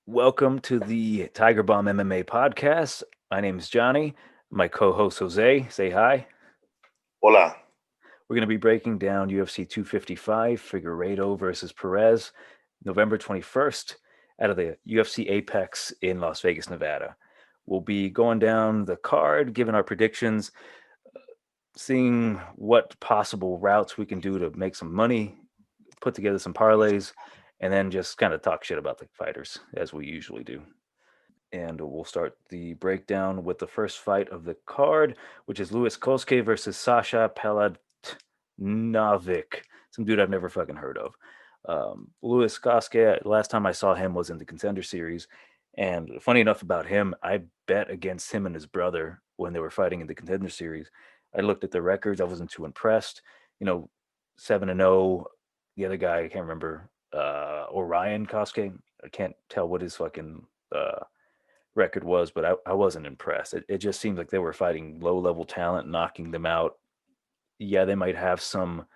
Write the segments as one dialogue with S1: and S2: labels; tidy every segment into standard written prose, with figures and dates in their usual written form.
S1: Welcome to the Tiger Bomb MMA podcast. My name is Johnny. My co-host Jose. Say hi.
S2: Hola.
S1: We're going to be breaking down UFC 255, Figueiredo versus Perez, November 21st, out of the UFC Apex in Las Vegas, Nevada. We'll be going down the card, giving our predictions, seeing what possible routes we can do to make some money, put together some parlays, and then just kind of talk shit about the fighters as we usually do. And we'll start the breakdown with the first fight of the card, which is Louis Koske versus Sasha Paladnovic, some dude I've never fucking heard of. Louis Koske, last time I saw him was in the Contender Series, and funny enough about him, I bet against him and his brother when they were fighting in the Contender Series. I looked at the records, I wasn't too impressed. 7-0. The other guy, I can't remember, Orion Koske. I can't tell what his fucking record was, but I wasn't impressed. It just seemed like they were fighting low level talent, knocking them out. Yeah, they might have some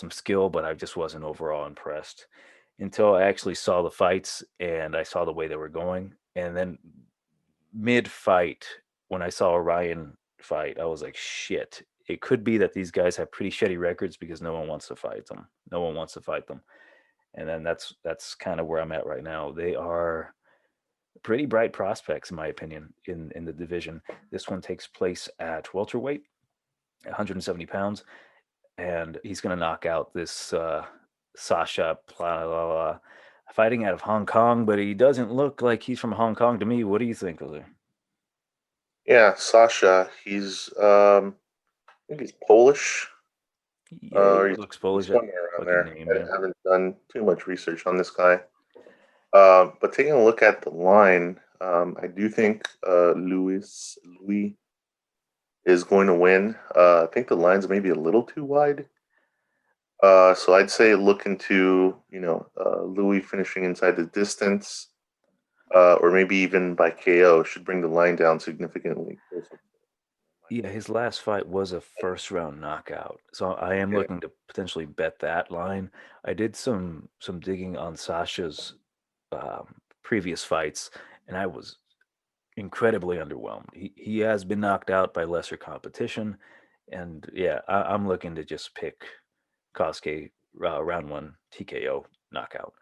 S1: skill, but I just wasn't overall impressed until I actually saw the fights and I saw the way they were going. And then mid fight, when I saw Orion fight, I was like, shit. It could be that these guys have pretty shitty records because no one wants to fight them. No one wants to fight them. And then that's kind of where I'm at right now. They are pretty bright prospects, in my opinion, in the division. This one takes place at welterweight, 170 pounds, and he's going to knock out this Sasha Plalala, fighting out of Hong Kong, but he doesn't look like he's from Hong Kong to me. What do you think, Jose?
S2: Yeah, Sasha. I think he's Polish.
S1: Yeah, he
S2: He's,
S1: looks
S2: he's
S1: Polish. That
S2: somewhere around
S1: fucking
S2: there.
S1: name, yeah.
S2: I haven't done too much research on this guy. But taking a look at the line, I do think Louis is going to win. I think the line's maybe a little too wide. So I'd say look into Louis finishing inside the distance, or maybe even by KO should bring the line down significantly.
S1: Yeah, his last fight was a first round knockout. So I am
S2: Yeah.
S1: looking to potentially bet that line. I did some digging on Sasha's previous fights, and I was incredibly underwhelmed. He has been knocked out by lesser competition, and yeah, I'm looking to just pick Kosuke round one TKO knockout,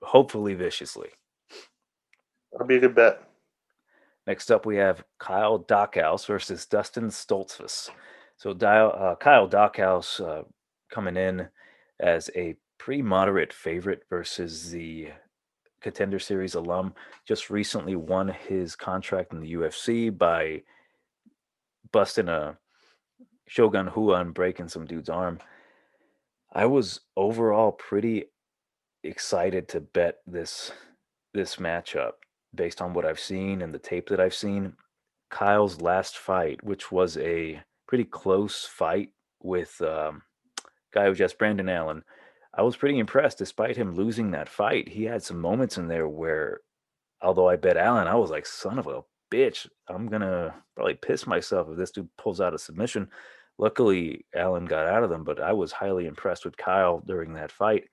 S1: hopefully viciously.
S2: That'll be a good bet.
S1: Next up, we have Kyle Dockhouse versus Dustin Stoltzfus. So Kyle Dockhouse coming in as a pretty moderate favorite versus the Contender Series alum. Just recently won his contract in the UFC by busting a Shogun Hua and breaking some dude's arm. I was overall pretty excited to bet this matchup based on what I've seen and the tape that I've seen. Kyle's last fight, which was a pretty close fight with guy who just Brandon Allen, I was pretty impressed. Despite him losing that fight, he had some moments in there where, although I bet Allen, I was like, son of a bitch, I'm gonna probably piss myself if this dude pulls out a submission. Luckily, Allen got out of them, but I was highly impressed with Kyle during that fight.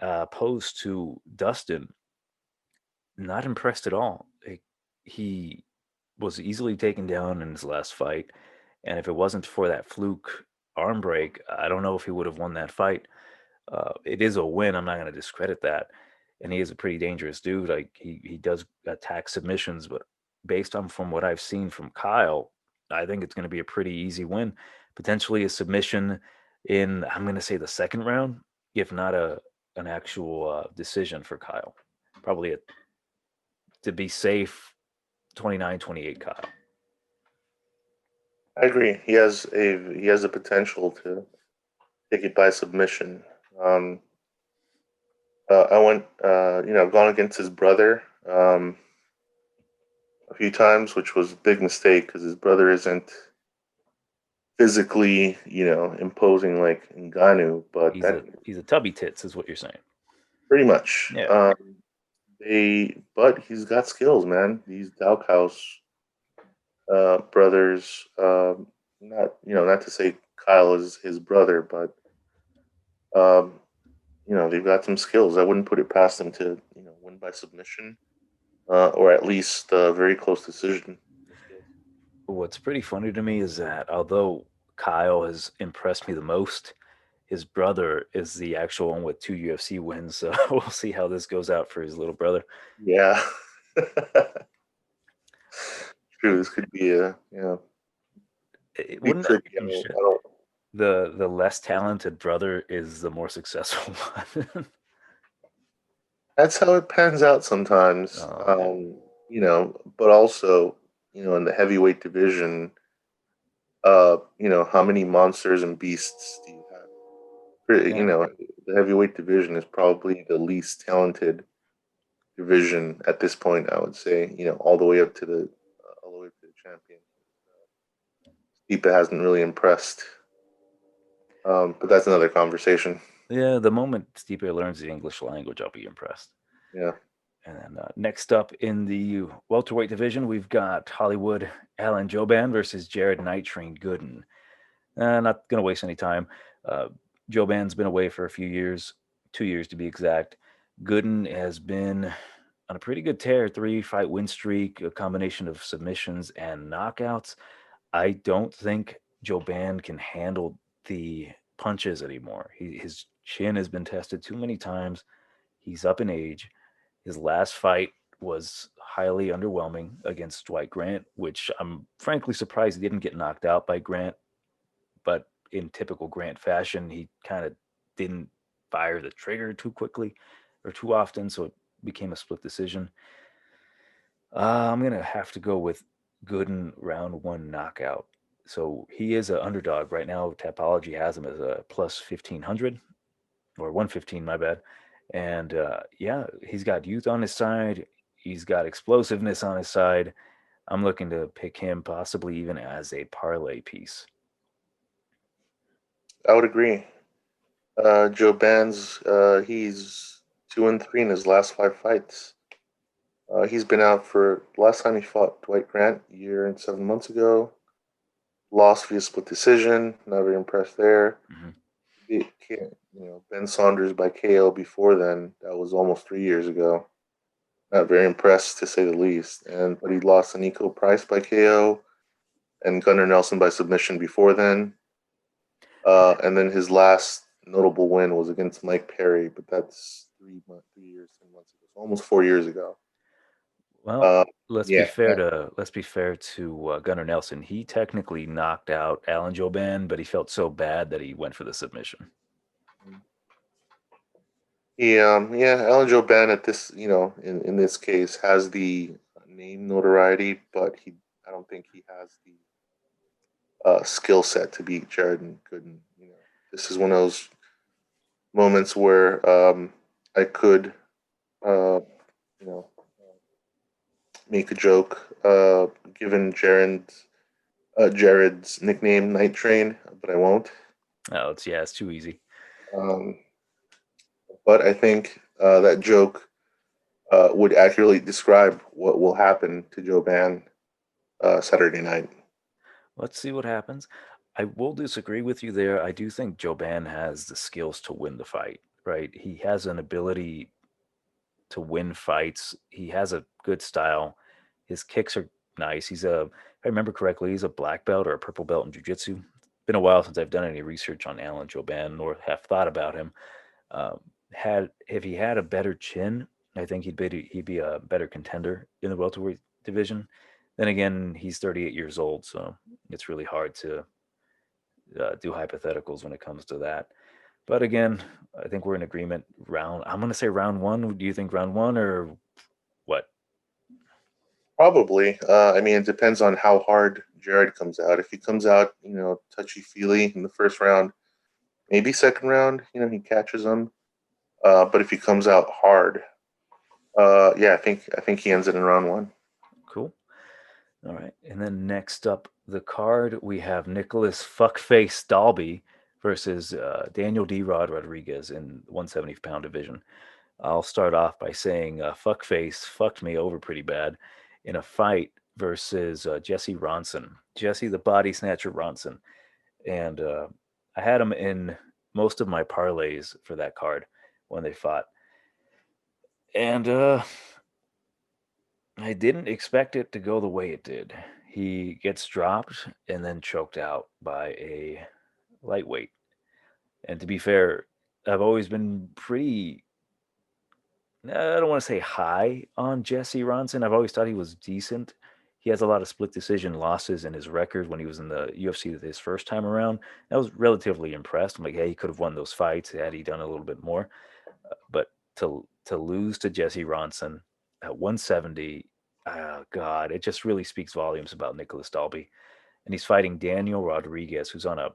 S1: Opposed to Dustin, not impressed at all. He was easily taken down in his last fight, and if it wasn't for that fluke arm break, I don't know if he would have won that fight. It is a win. I'm not going to discredit that, and he is a pretty dangerous dude. Like he does attack submissions, but based on from what I've seen from Kyle, I think it's going to be a pretty easy win. Potentially a submission in I'm going to say the second round, if not a an actual decision for Kyle. Probably to be safe, 29-28 Kyle.
S2: I agree. He has the potential to take it by submission. Um, I went, gone against his brother a few times, which was a big mistake because his brother isn't physically, imposing like Ngannou, but
S1: He's
S2: that
S1: a tubby tits, is what you're saying.
S2: pretty much.
S1: Yeah,
S2: But he's got skills, man. These Dalkhouse brothers, not to say Kyle is his brother, but um, they've got some skills. I wouldn't put it past them to win by submission, or at least very close decision in this case.
S1: What's pretty funny to me is that although Kyle has impressed me the most, his brother is the actual one with 2 UFC wins. So we'll see how this goes out for his little brother.
S2: Yeah, true. This could be a be
S1: Wouldn't that
S2: tricky.
S1: make
S2: I
S1: you
S2: mean,
S1: shit?
S2: I don't.
S1: The less talented brother is the more successful one.
S2: That's how it pans out sometimes.
S1: Oh man,
S2: But also, in the heavyweight division, how many monsters and beasts do you have?
S1: yeah,
S2: The heavyweight division is probably the least talented division at this point. I would say, all the way up to the all the way up to the champion. Stipe hasn't really impressed, but that's another conversation.
S1: yeah. The moment Stipe learns the English language, I'll be impressed.
S2: Yeah,
S1: And then next up in the welterweight division, we've got Hollywood Alan Joban versus Jared Night Train Gooden. Not going to waste any time. Uh, Joban's been away for a few years, 2 years to be exact. Gooden has been on a pretty good tear, 3 fight win streak, a combination of submissions and knockouts. I don't think Joban can handle the punches anymore. His chin has been tested too many times. He's up in age. His last fight was highly underwhelming against Dwight Grant, which I'm frankly surprised he didn't get knocked out by Grant. But in typical Grant fashion, he kind of didn't fire the trigger too quickly or too often, so it became a split decision. I'm gonna have to go with Gooden round one knockout. So he is an underdog right now. Tapology has him as a plus 1500 or 115, my bad. And yeah, he's got youth on his side. He's got explosiveness on his side. I'm looking to pick him possibly even as a parlay piece.
S2: I would agree. Joe Bands, he's 2-3 in his last 5 fights. He's been out for last time he fought Dwight Grant a year and 7 months ago. Lost via split decision. Not very impressed there.
S1: Mm-hmm.
S2: Ben Saunders by KO before then. That was almost 3 years ago. Not very impressed to say the least. But he lost to Nico Price by KO and Gunnar Nelson by submission before then. And then his last notable win was against Mike Perry, but that's 3 years, 10 months ago, so almost 4 years ago.
S1: Well,
S2: Uh,
S1: let's be
S2: yeah,
S1: fair to Gunnar Nelson. He technically knocked out Alan Joban, but he felt so bad that he went for the submission.
S2: yeah, Alan Joe Ben at this, in this case, has the name notoriety, but I don't think he has the skill set to beat Jared Gooden. This is one of those moments where I could, uh, you know, make a joke, given Jared's nickname Night Train, but I won't.
S1: Oh, it's too easy.
S2: Um, but I think that joke would accurately describe what will happen to Joe Ban Saturday night.
S1: Let's see what happens. I will disagree with you there. I do think Joban has the skills to win the fight, right? He has an ability to win fights. He has a good style. His kicks are nice. If I remember correctly, he's a black belt or a purple belt in jiu-jitsu. Been a while since I've done any research on Alan Joban nor have thought about him. Um, had if he had a better chin, I think he'd be a better contender in the welterweight division. Then again, he's 38 years old, so it's really hard to do hypotheticals when it comes to that. But again, I think we're in agreement. I'm going to say round one. Do you think round one or what?
S2: Probably. I mean, it depends on how hard Jared comes out. If he comes out, touchy feely in the first round, maybe second round, he catches him. But if he comes out hard, yeah, I think he ends it in round one.
S1: Cool. All right. And then next up the card, we have Nicholas Fuckface Dalby versus Daniel D. Rod Rodriguez in 170-pound division. I'll start off by saying Fuckface fucked me over pretty bad in a fight versus Jesse Ronson. Jesse the Body Snatcher Ronson. And I had him in most of my parlays for that card. when they fought. And I didn't expect it to go the way it did. He gets dropped and then choked out by a lightweight. And to be fair, I've always been pretty, I don't want to say high on Jesse Ronson. I've always thought he was decent. He has a lot of split decision losses in his record when he was in the UFC his first time around. I was relatively impressed. I'm like, hey, he could have won those fights had he done a little bit more. But to lose to Jesse Ronson at 170, oh God, it just really speaks volumes about Nicholas Dalby. And he's fighting Daniel Rodriguez, who's on a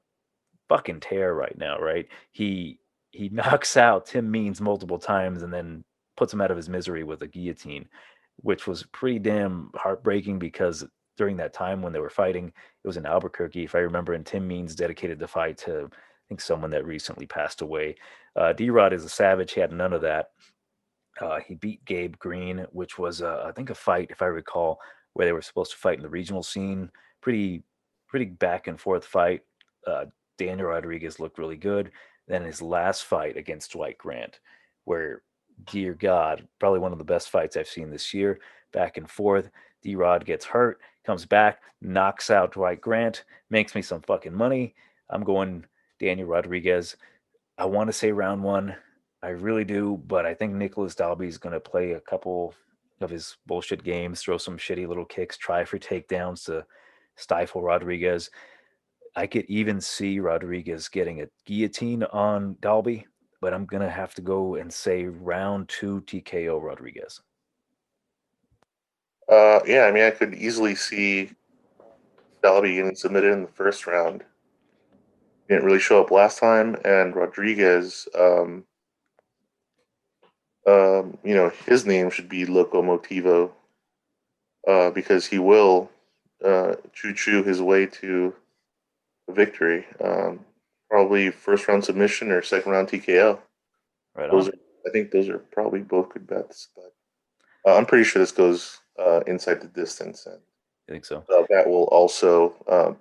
S1: fucking tear right now, right? He knocks out Tim Means multiple times and then puts him out of his misery with a guillotine, which was pretty damn heartbreaking because during that time when they were fighting, it was in Albuquerque, if I remember, and Tim Means dedicated the fight to I think someone that recently passed away. D Rod is a savage. He had none of that. He beat Gabe Green, which was, I think, a fight, if I recall, where they were supposed to fight in the regional scene. Pretty, pretty back and forth fight. Uh, Daniel Rodriguez looked really good. Then his last fight against Dwight Grant, where, dear God, probably one of the best fights I've seen this year. Back and forth. D Rod gets hurt, comes back, knocks out Dwight Grant, makes me some fucking money. I'm going Daniel Rodriguez. I want to say round one. I really do, but I think Nicholas Dalby is going to play a couple of his bullshit games, throw some shitty little kicks, try for takedowns to stifle Rodriguez. I could even see Rodriguez getting a guillotine on Dalby, but I'm going to have to go and say round two TKO Rodriguez.
S2: Yeah, I mean, I could easily see Dalby getting submitted in the first round. He didn't really show up last time, and Rodriguez, his name should be Locomotivo, because he will choo-choo his way to victory. Probably first round submission or second round TKO.
S1: Right
S2: Those
S1: on.
S2: are, I think, those are probably both good bets. But I'm pretty sure this goes inside the distance, and
S1: I think so.
S2: that will also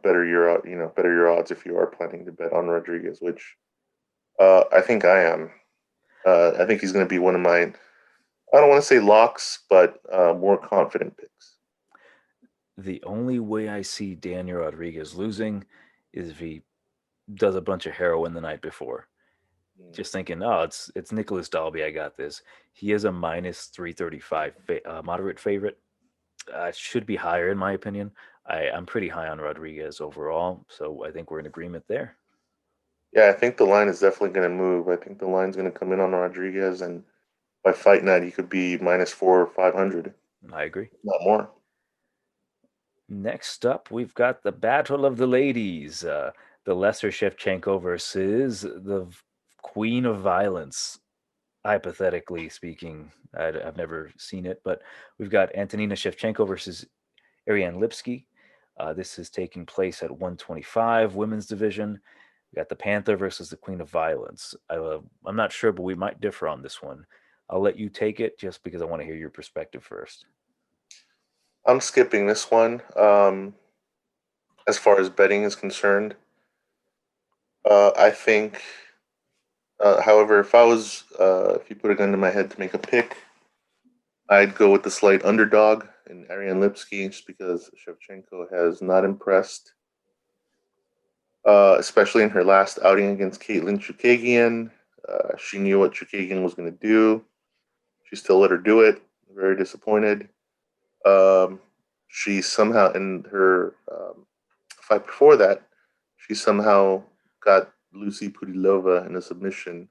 S2: better your odds if you are planning to bet on Rodriguez, which I think I am. I think he's going to be one of my, I don't want to say locks, but more confident picks.
S1: The only way I see Daniel Rodriguez losing is if he does a bunch of heroin the night before.
S2: Mm.
S1: Just thinking, oh, it's Nicholas Dalby. I got this. He is a minus 335 moderate favorite. Should be higher in my opinion. I'm pretty high on Rodriguez overall, so I think we're in agreement there.
S2: Yeah, I think the line is definitely going to move. I think the line's going to come in on Rodriguez, and by fight night, he could be minus four or 500,
S1: I agree.
S2: not more.
S1: Next up, we've got the Battle of the Ladies. The Lesser Shevchenko versus the Queen of Violence. Hypothetically speaking, I've never seen it, but we've got Antonina Shevchenko versus Ariane Lipsky. This is taking place at 125 women's division. We got the Panther versus the Queen of Violence. I'm not sure, but we might differ on this one. I'll let you take it just because I want to hear your perspective first.
S2: I'm skipping this one. As far as betting is concerned, I think. However, if you put a gun to my head to make a pick, I'd go with the slight underdog in Ariane Lipsky, just because Shevchenko has not impressed, especially in her last outing against Caitlin Chukagian. She knew what Chukagian was going to do. She still let her do it. Very disappointed. Um, she somehow, in her fight before that, she somehow got Lucy Pudilova in a submission.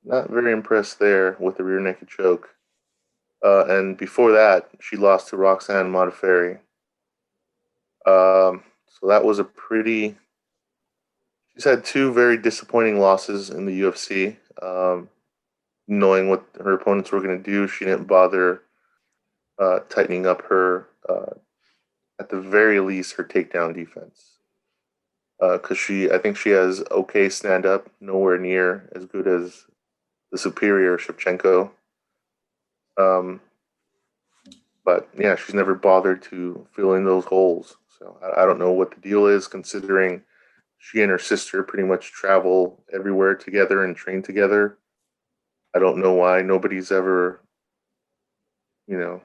S2: Not very impressed there with the rear naked choke. And before that, she lost to Roxanne Modafferi. So that was a pretty. She's had two very disappointing losses in the UFC. Knowing what her opponents were going to do, she didn't bother tightening up at the very least, her takedown defense. Because I think she has okay stand up, nowhere near as good as the superior Shevchenko. Um, but yeah, she's never bothered to fill in those holes. So I don't know what the deal is, considering she and her sister pretty much travel everywhere together and train together. I don't know why nobody's ever, you know,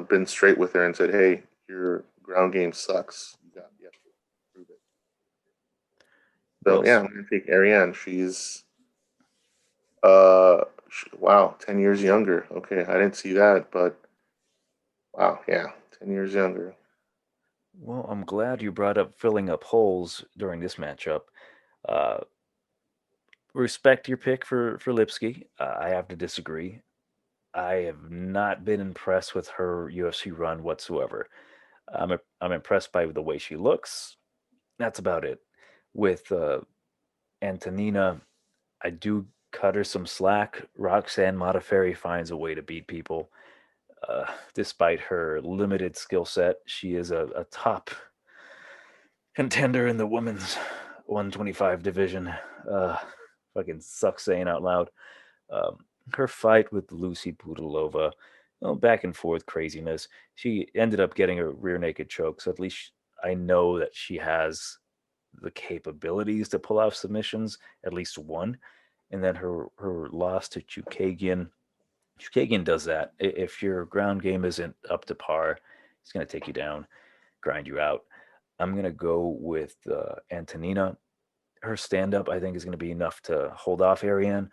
S2: been straight with her and said, "Hey, your ground game sucks. You have to prove it." So
S1: Well,
S2: yeah, I'm gonna take Ariane. She's uh, wow, 10 years younger. Okay, I didn't see that, but wow, yeah, 10 years younger.
S1: I'm glad you brought up filling up holes during this matchup. Uh, Respect your pick for Lipsky. I have to disagree. I have not been impressed with her UFC run whatsoever. I'm impressed by the way she looks. That's about it. With Antonina, I do cut her some slack. Roxanne Modafferi finds a way to beat people. Despite her limited skill set, she is a top contender in the women's 125 division. Uh, Fucking sucks saying out loud. Um, Her fight with Lucy Pudilova, well, back and forth craziness. She ended up getting a rear naked choke, so at least I know that she has the capabilities to pull off submissions, at least one. And then her loss to Chukagian does that. If your ground game isn't up to par, he's going to take you down, grind you out. I'm going to go with Antonina. Her stand up, I think, is going to be enough to hold off Ariane.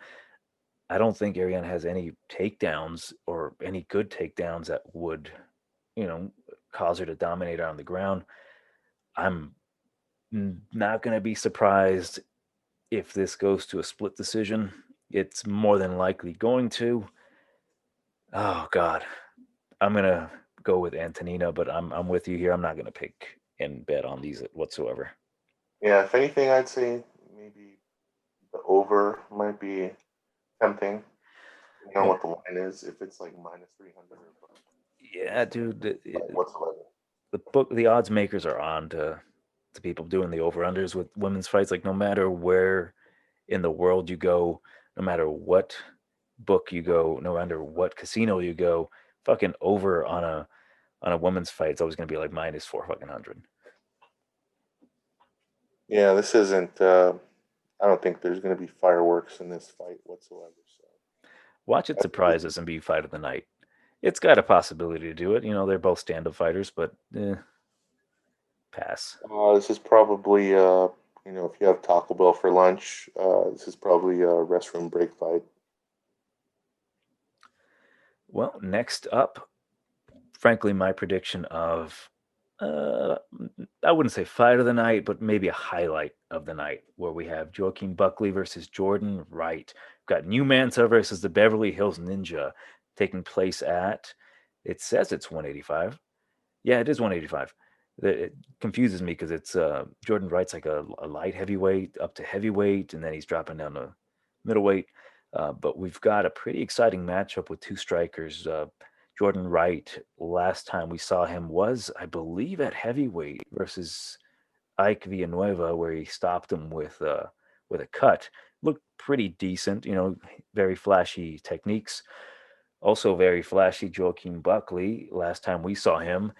S1: I don't think Ariane has any takedowns or any good takedowns that would, you know, cause her to dominate on the ground. I'm not going to be surprised if this goes to a split decision. It's more than likely going to. Oh God, I'm gonna go with Antonina, but I'm with you here. I'm not gonna pick and bet on these whatsoever.
S2: Yeah, if anything, I'd say maybe the over might be tempting. You know
S1: Well,
S2: what the line is? If it's like -300 or
S1: yeah, dude,
S2: like whatsoever.
S1: the odds makers are on to people doing the over unders with women's fights. Like no matter where in the world you go, no matter what book you go, no matter what casino you go, fucking over on a women's fight, it's always gonna be like minus four fucking hundred.
S2: Yeah, this isn't. I don't think there's going to be fireworks in this fight whatsoever. So
S1: Watch it
S2: I think this
S1: surprise us and be fight of the night. It's got a possibility to do it. You know, they're both stand-up fighters, but pass.
S2: this is probably if you have Taco Bell for lunch, this is probably a restroom break fight.
S1: Well, next up, frankly, my prediction of uh, I wouldn't say fight of the night, but maybe a highlight of the night, where we have Joaquin Buckley versus Jordan Wright. We've got New Mansa versus the Beverly Hills Ninja, taking place at. It says it's 185. Yeah, it is 185. It confuses me because it's Jordan Wright's like a light heavyweight up to heavyweight, and then he's dropping down to middleweight. But we've got a pretty exciting matchup with two strikers. Jordan Wright, last time we saw him was, I believe, at heavyweight versus Ike Villanueva, where he stopped him with a cut. Looked pretty decent, you know, very flashy techniques. Also very flashy Joaquin Buckley. Last time we saw him,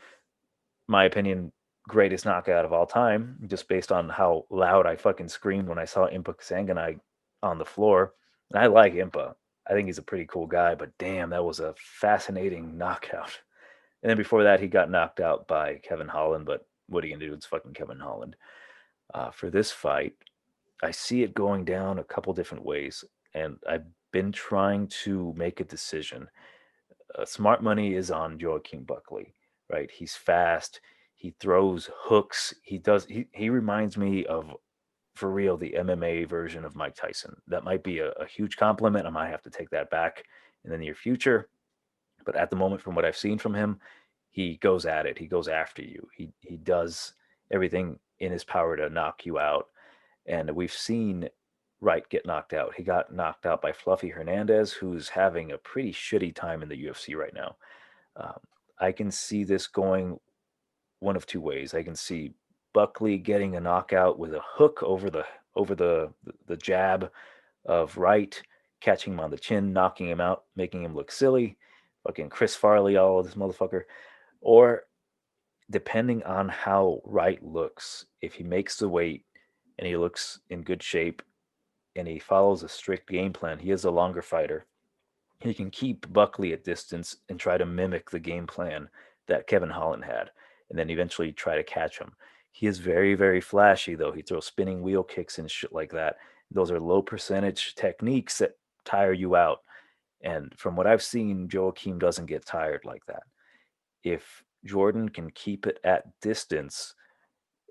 S1: my opinion, greatest knockout of all time, just based on how loud I fucking screamed when I saw Impa Kasanganay on the floor. And I like Impa. I think he's a pretty cool guy, but damn, that was a fascinating knockout. And then before that, he got knocked out by Kevin Holland, but what are you gonna do? It's fucking Kevin Holland. For this fight, I see it going down a couple different ways, and I've been trying to make a decision. Smart money is on Joaquin Buckley, right? He's fast. He throws hooks. He reminds me of, for real, the MMA version of Mike Tyson. That might be a huge compliment. I might have to take that back in the near future. But at the moment, from what I've seen from him, he goes at it. He goes after you. He does everything in his power to knock you out. And we've seen Wright get knocked out. He got knocked out by Fluffy Hernandez, who's having a pretty shitty time in the UFC right now. Um, I can see this going one of two ways. I can see Buckley getting a knockout with a hook over the jab of Wright, catching him on the chin, knocking him out, making him look silly, fucking Chris Farley, all of this motherfucker. Or depending on how Wright looks, if he makes the weight and he looks in good shape and he follows a strict game plan, he is a longer fighter. he can keep Buckley at distance and try to mimic the game plan that Kevin Holland had, and then eventually try to catch him. He is very, very flashy, though. He throws spinning wheel kicks and shit like that. Those are low percentage techniques that tire you out. And from what I've seen, Joaquim doesn't get tired like that. If Jordan can keep it at distance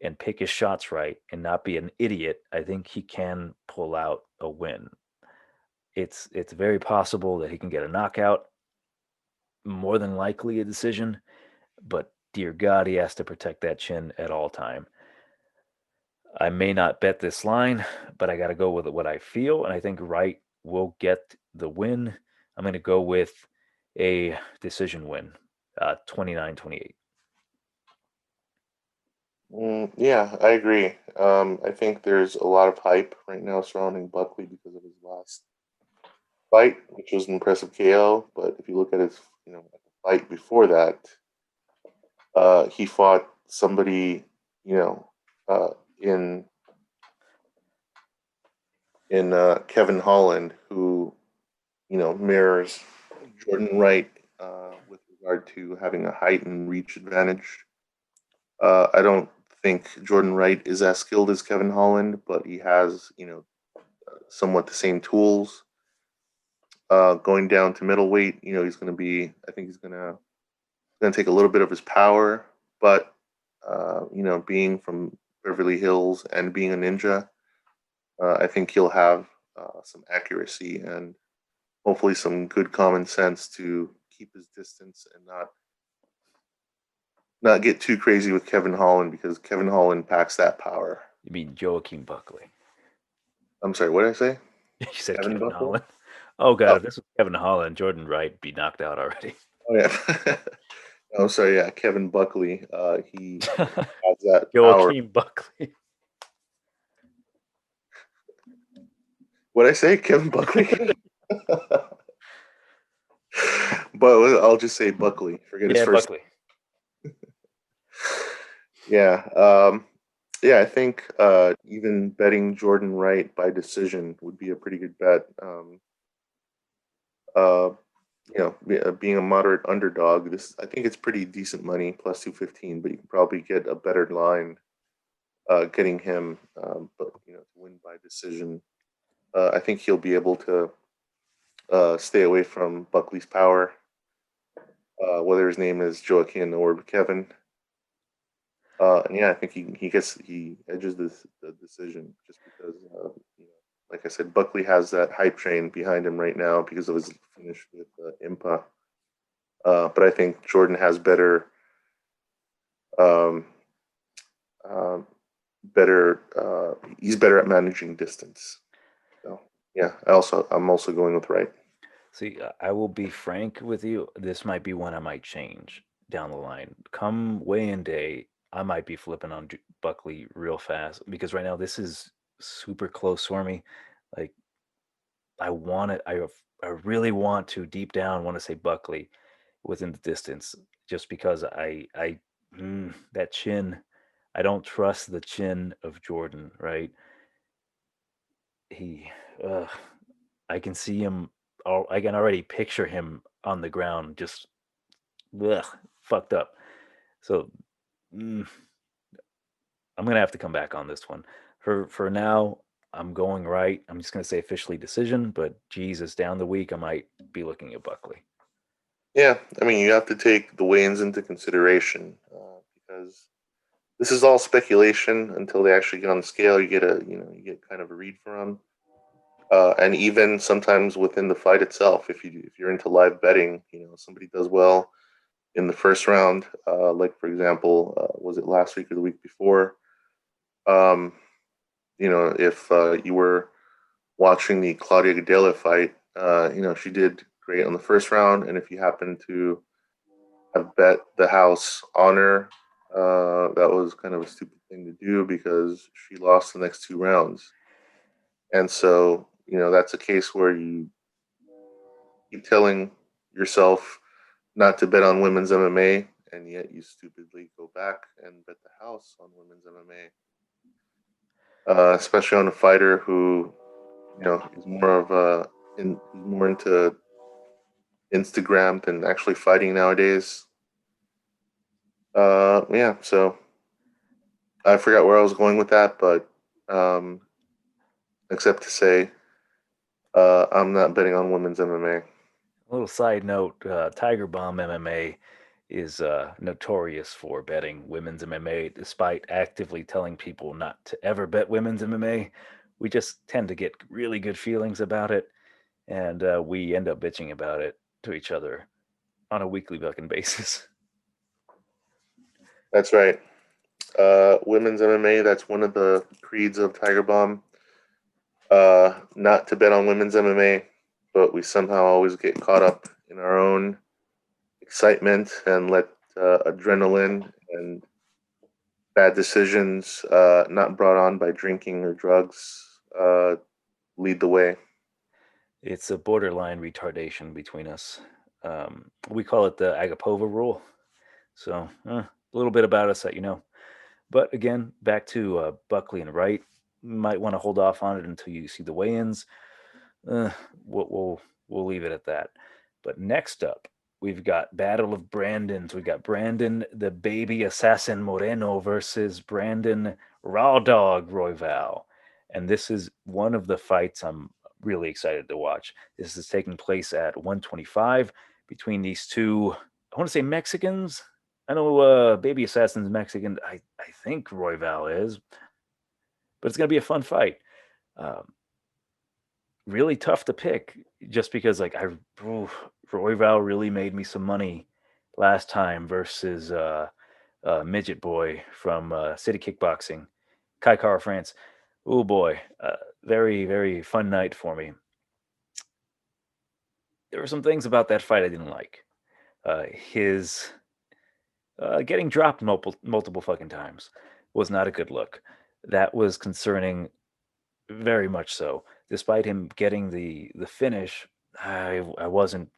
S1: and pick his shots right and not be an idiot, I think he can pull out a win. It's very possible that he can get a knockout, more than likely a decision, but dear God, he has to protect that chin at all time. I may not bet this line, but I got to go with what I feel, and I think Wright will get the win. I'm going to go with a decision win, 29-28.
S2: Yeah, I agree. I think there's a lot of hype right now surrounding Buckley because of his last fight, which was an impressive KO. But if you look at his, fight before that, he fought somebody, you know, in Kevin Holland, who mirrors Jordan Wright with regard to having a height and reach advantage. I don't think Jordan Wright is as skilled as Kevin Holland, but he has, somewhat the same tools. Going down to middleweight, he's going to be. I think he's going to take a little bit of his power, but being from Beverly Hills and being a ninja, I think he'll have some accuracy and hopefully some good common sense to keep his distance and not get too crazy with Kevin Holland because Kevin Holland packs that power.
S1: You mean Joaquin Buckley?
S2: I'm sorry, what did I say?
S1: You said
S2: Kevin
S1: Kevin
S2: Buckley?
S1: Holland. Oh God,
S2: Oh,
S1: if this was Kevin Holland, Jordan Wright be knocked out already.
S2: oh yeah. I'm sorry, yeah, Kevin Buckley. He has that power.
S1: Joaquin Buckley.
S2: What did I say? Kevin Buckley? But I'll just say Buckley. Forget his
S1: Yeah,
S2: first.
S1: Buckley.
S2: Yeah. Yeah, I think even betting Jordan Wright by decision would be a pretty good bet. Uh, being a moderate underdog, this I think it's pretty decent money, plus 215, but you can probably get a better line getting him, but to win by decision. I think he'll be able to stay away from Buckley's power, whether his name is Joaquin or Kevin. And yeah, I think he edges the decision just because like I said, Buckley has that hype train behind him right now because of his finish with Impa. But I think Jordan has um, um, he's better at managing distance. So yeah, I'm also going with Wright.
S1: See, I will be frank with you. This might be one I might change down the line. Come weigh-in day, I might be flipping on Buckley real fast because right now this is super close for me. Like I want it. I really want to deep down want to say Buckley within the distance, just because that chin. I don't trust the chin of Jordan. Right? He. Uh, I can see him. I can already picture him on the ground, just ugh, fucked up. So mm, I'm gonna have to come back on this one. For now, I'm going right. I'm just gonna say officially decision, but Jesus, down the week I might be looking at Buckley.
S2: Yeah, I mean you have to take the weigh-ins into consideration because this is all speculation until they actually get on the scale. You get kind of a read from them. And even sometimes within the fight itself, if you're into live betting, somebody does well in the first round, like for example, was it last week or the week before? Um, if you were watching the Claudia Gadelha fight, she did great on the first round, and if you happen to have bet the house on her, that was kind of a stupid thing to do because she lost the next two rounds, and so that's a case where you keep telling yourself not to bet on women's MMA, and yet you stupidly go back and bet the house on women's MMA, especially on a fighter who is more of a who's more into Instagram than actually fighting nowadays. Yeah, so I forgot where I was going with that, but um, except to say, I'm not betting on women's MMA.
S1: A little side note: Tiger Bomb MMA is notorious for betting women's MMA, despite actively telling people not to ever bet women's MMA. We just tend to get really good feelings about it, and we end up bitching about it to each other on a weekly fucking basis.
S2: That's right. Women's MMA, that's one of the creeds of Tiger Bomb. Not to bet on women's MMA, but we somehow always get caught up in our own excitement and let adrenaline and bad decisions, not brought on by drinking or drugs, lead the way.
S1: It's a borderline retardation between us. We call it the Agapova rule. So, a little bit about us that you know. But again, back to Buckley and Wright. Might want to hold off on it until you see the weigh-ins. Uh, we'll, we'll we'll leave it at that. But next up, we've got Battle of Brandons. We got Brandon the Baby Assassin Moreno versus Brandon Raw Dog Royval, and this is one of the fights I'm really excited to watch. This is taking place at 125 between these two. I want to say Mexicans. I know Baby Assassin's Mexican. I think Royval is, but it's gonna be a fun fight. Um, really tough to pick just because Royval really made me some money last time versus Midget Boy from City Kickboxing, Kai Kara France. Oh boy, very very fun night for me. There were some things about that fight I didn't like. His getting dropped multiple fucking times was not a good look. That was concerning, very much so. Despite him getting the finish, I wasn't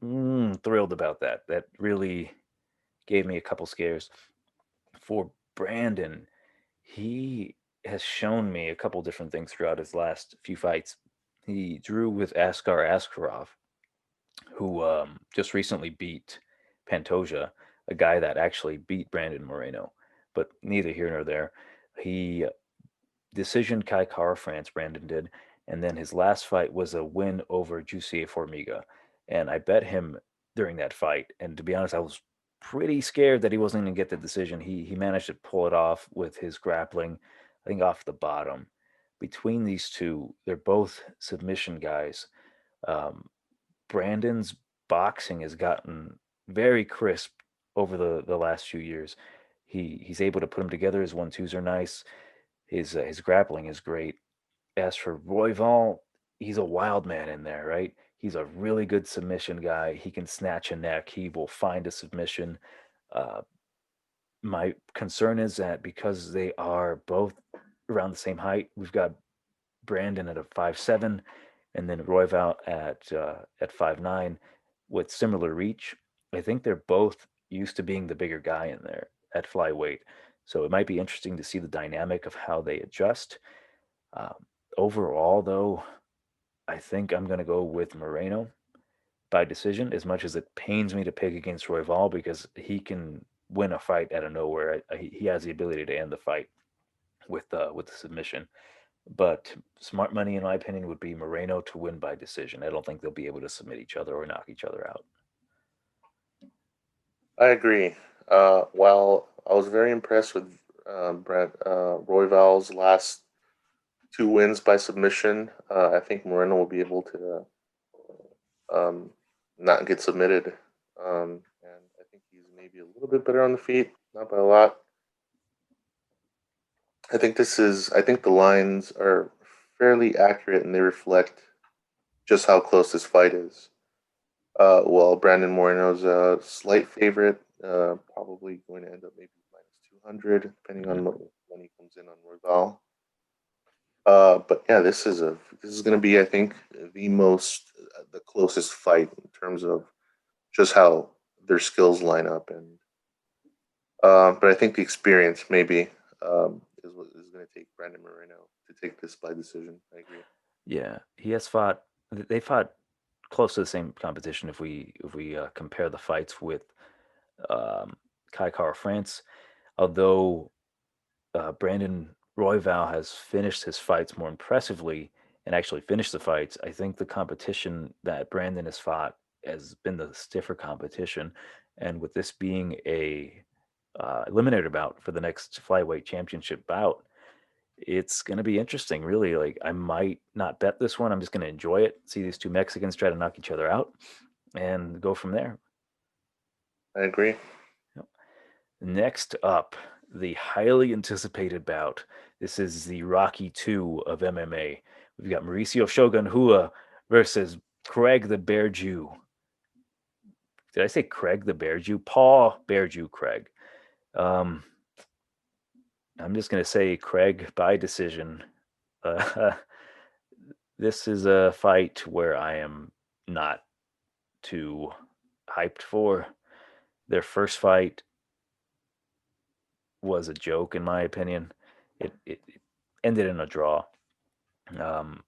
S1: thrilled about that. That really gave me a couple scares. For Brandon, he has shown me a couple different things throughout his last few fights. He drew with Askar Askarov, who just recently beat Pantoja, a guy that actually beat Brandon Moreno. But neither here nor there. He decision Kai Kara France, Brandon did. And then his last fight was a win over Jussier Formiga. And I bet him during that fight. And to be honest, I was pretty scared that he wasn't going to get the decision. He managed to pull it off with his grappling, I think off the bottom. Between these two, they're both submission guys. Um, Brandon's boxing has gotten very crisp over the last few years. He's able to put them together. His 1-2s are nice. His grappling is great. As for Royval, he's a wild man in there, right? He's a really good submission guy. He can snatch a neck. He will find a submission. Uh, my concern is that because they are both around the same height, we've got Brandon at a 5'7", and then Royval at 5'9", with similar reach. I think they're both used to being the bigger guy in there at flyweight. So it might be interesting to see the dynamic of how they adjust. Um, Overall, though, I think I'm going to go with Moreno by decision, as much as it pains me to pick against Royval because he can win a fight out of nowhere. He has the ability to end the fight with the submission. But smart money, in my opinion, would be Moreno to win by decision. I don't think they'll be able to submit each other or knock each other out.
S2: I agree. While I was very impressed with Brent Royval's last two wins by submission, I think Moreno will be able to not get submitted. And I think he's maybe a little bit better on the feet, not by a lot. I think the lines are fairly accurate and they reflect just how close this fight is. Well, Brandon Moreno's a slight favorite, probably going to end up maybe minus 200, depending
S1: Mhm.
S2: on when he comes in on Royval. But yeah, this is going to be, I think, the closest fight in terms of just how their skills line up, and but I think the experience maybe is what is going to take Brandon Moreno to take this by decision. I agree.
S1: Yeah, he has fought. They fought close to the same competition if we compare the fights with um, Kai Kara France. Although Brandon Royval has finished his fights more impressively and actually finished the fights, I think the competition that Brandon has fought has been the stiffer competition. And with this being a eliminator bout for the next flyweight championship bout, it's going to be interesting, really. Like, I might not bet this one. I'm just going to enjoy it, see these two Mexicans try to knock each other out, and go from there.
S2: I agree.
S1: Yep. Next up, the highly anticipated bout. This is the Rocky 2 of MMA. We've got Mauricio Shogun Hua versus Craig the Bear Jew. Did I say Craig the Bear Jew? Paul Bear Jew Craig. Um, I'm just going to say Craig by decision. Uh, this is a fight where I am not too hyped for. Their first fight was a joke, in my opinion. It ended in a draw. Um,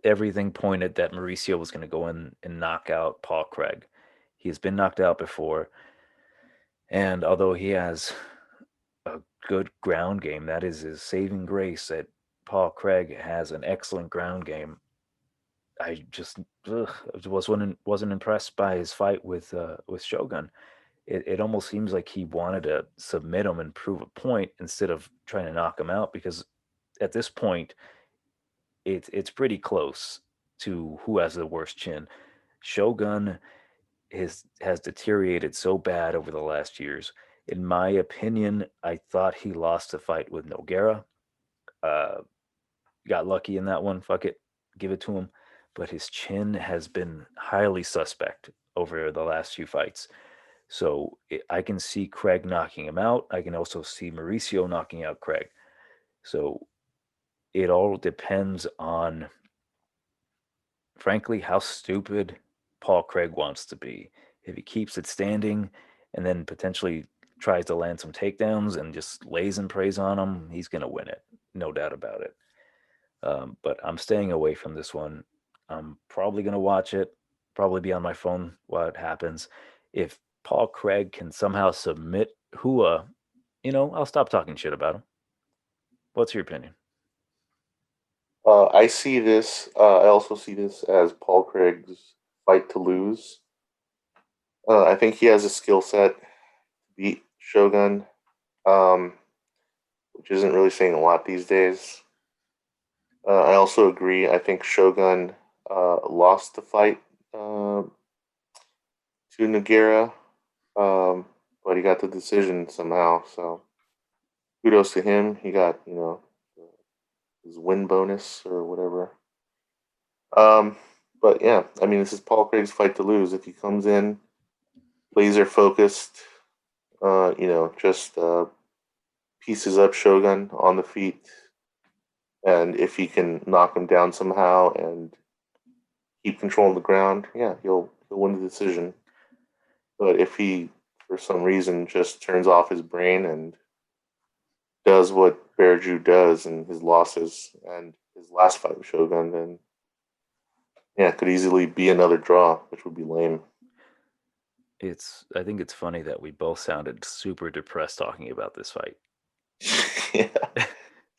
S1: Everything pointed that Mauricio was going to go in and knock out Paul Craig. He's been knocked out before, and although he has a good ground game, that is his saving grace. That Paul Craig has an excellent ground game. I just wasn't impressed by his fight with Shogun. It almost seems like he wanted to submit him and prove a point instead of trying to knock him out, because at this point it's pretty close to who has the worst chin. Shogun has deteriorated so bad over the last years. In my opinion, I thought he lost the fight with Noguera. Uh, got lucky in that one. Fuck it, give it to him. But his chin has been highly suspect over the last few fights. So I can see Craig knocking him out. I can also see Mauricio knocking out Craig. So it all depends on, frankly, how stupid Paul Craig wants to be. If he keeps it standing and then potentially tries to land some takedowns and just lays and prays on him, he's going to win it. No doubt about it. But I'm staying away from this one. I'm probably going to watch it, probably be on my phone while it happens. If Paul Craig can somehow submit Hua, I'll stop talking shit about him. What's your opinion?
S2: I see this. I also see this as Paul Craig's fight to lose. I think he has a skill set to beat Shogun, um, which isn't really saying a lot these days. I also agree. I think Shogun lost the fight to Noguera, but he got the decision somehow. So kudos to him. He got his win bonus or whatever. Um, but yeah, I mean, this is Paul Craig's fight to lose. If he comes in laser focused, just pieces up Shogun on the feet, and if he can knock him down somehow and keep controlling the ground, yeah, he'll win the decision. But if he, for some reason, just turns off his brain and does what Bearju does in his losses and his last fight with Shogun, then yeah, it could easily be another draw, which would be lame.
S1: I think it's funny that we both sounded super depressed talking about this fight.
S2: Yeah. I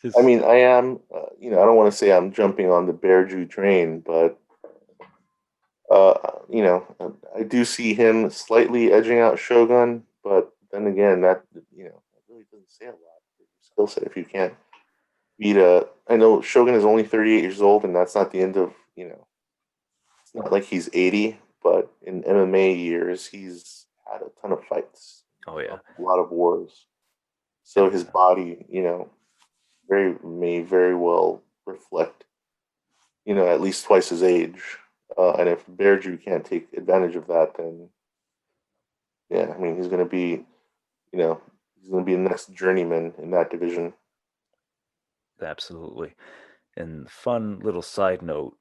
S1: Just
S2: mean, I am, I don't want to say I'm jumping on the Bearju train, but, I do see him slightly edging out Shogun, but then again, that really doesn't say a lot for your skill set if you can't beat a. I know Shogun is only 38 years old, and that's not the end of, it's not like he's 80, but in MMA years, he's had a ton of fights,
S1: oh yeah,
S2: a lot of wars. So
S1: and
S2: his body, very well reflect, at least twice his age. And if Bearju can't take advantage of that, then yeah, I mean you know, he's going to be the next journeyman in that division.
S1: absolutely. And fun little side note: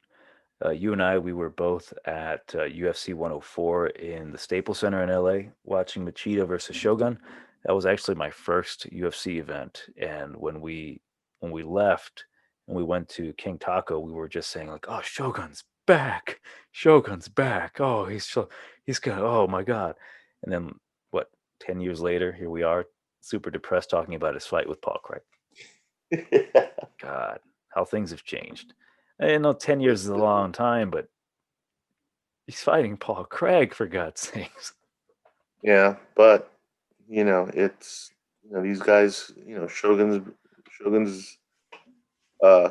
S1: you and I, we were both at UFC 104 in the Staples Center in LA watching Machida versus Shogun. That was actually my first UFC event, and when we left and we went to King Taco, we were just saying like, "Oh, Shogun's back. Shogun's back. Oh, he's gonna. Oh my god. And then what? 10 years later, here we are, super depressed, talking about his fight with Paul Craig. God, how things have changed. I know 10 years is a long time, but he's fighting Paul Craig for God's sakes.
S2: Yeah, but it's these guys. Shogun's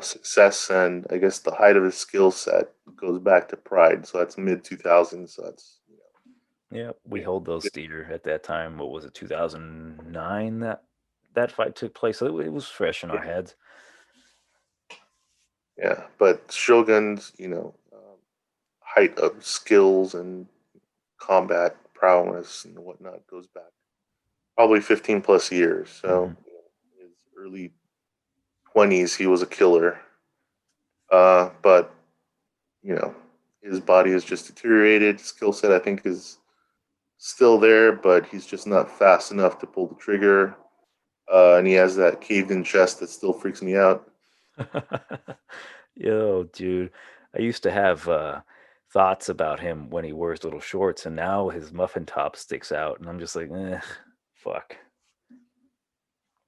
S2: success and I guess the height of his skill set goes back to Pride. So that's mid 2000s. So that's
S1: Yeah, we
S2: yeah,
S1: hold those steer at that time. What was it, 2009? That fight took place. So it was fresh in our
S2: yeah,
S1: heads.
S2: yeah. But Shogun's height of skills and combat prowess and whatnot goes back probably 15 plus years.
S1: Hmm.
S2: So his early 20s, he was a killer. But you know, his body has just deteriorated. Skill set, I think, is still there, but he's just not fast enough to pull the trigger. And he has that caved in chest that still freaks me out.
S1: Yo, dude, I used to have thoughts about him when he wears little shorts, and now his muffin top sticks out, and I'm just like, fuck.